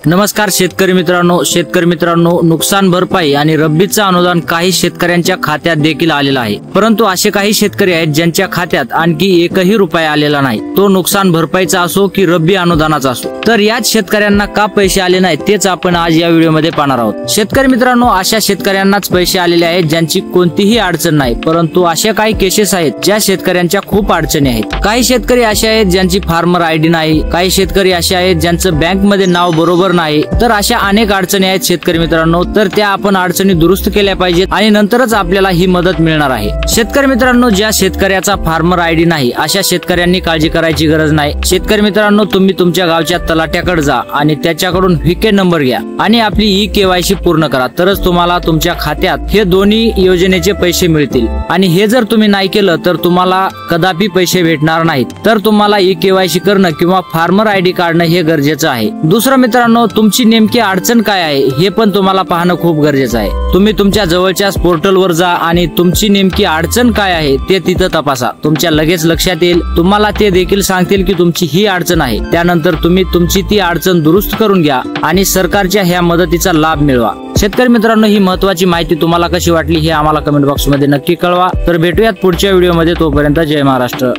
नमस्कार शेतकरी मित्रांनो, नुकसान भरपाई आणि रब्बीचं अनुदान काही शेतकऱ्यांच्या खात्यात देखील आलेलं आहे। परंतु असे काही शेतकरी आहेत ज्यांच्या खात्यात आणखी एकही रुपया आलेला नाही, तो नुकसान भरपाईचा असो की रब्बी अनुदानाचा असो। तर याच शेतकऱ्यांना का पैसे आले नाहीत तेच आपण आज या व्हिडिओमध्ये पाहणार आहोत। शेतकरी मित्रांनो, अशा शेतकऱ्यांनाच पैसे आलेले आहेत ज्यांची कोणतीही अडचण नाही, परंतु अशा काही केसेस आहेत ज्या शेतकऱ्यांच्या खूप अडचणी आहेत। काही शेतकरी असे आहेत ज्यांची फार्मर आयडी नाही, काही शेतकरी असे आहेत ज्यांचं बँक मध्ये नाव बरोबर नाही। तर अशा अनेक अडचणी आहेत शेतकरी मित्रांनो, तर त्या आपण अडचणी दुरुस्त केल्या पाहिजेत आणि नंतरच आपल्याला ही मदत मिळणार आहे। शेतकरी मित्रांनो, ज्या शेतकऱ्याचा फार्मर आयडी नाही अशा शेतकऱ्यांनी काळजी करायची गरज नाही। शेतकरी मित्रांनो, तुम्ही तुमच्या गावच्या तलाट्याकडे जा आणि त्याच्याकडून व्हीके नंबर घ्या आणि आपली ई-केवायसी पूर्ण करा, तरच तुम्हाला तुमच्या खात्यात हे दोन्ही योजनेचे पैसे मिळतील। आणि हे जर तुम्ही नाही केलं तर तुम्हाला कदापि पैसे भेटणार नाहीत। तर तुम्हाला ई-केवायसी करणं किंवा फार्मर आयडी काढणं हे गरजेचं आहे। दुसरं मित्रांनो, तुमची नेमकी अडचण काय आहे हे पण तुम्हाला पाहणं खूप गरजेचं आहे। तुम्ही तुमच्या जवळच्या पोर्टलवर जा आणि तुमची नेमकी अडचण काय आहे ते तिथं तपासा, तुमच्या लगेच लक्षात येईल। तुम्हाला ते देखील सांगतील की तुमची ही अडचण आहे, त्यानंतर तुम्ही तुमची ती अडचण दुरुस्त करून घ्या आणि सरकारच्या ह्या मदतीचा लाभ मिळवा। शेतकरी मित्रांनो, ही महत्त्वाची माहिती तुम्हाला कशी वाटली हे आम्हाला कमेंट बॉक्स मध्ये नक्की कळवा। तर भेटूयात पुढच्या व्हिडिओ मध्ये, तोपर्यंत जय महाराष्ट्र।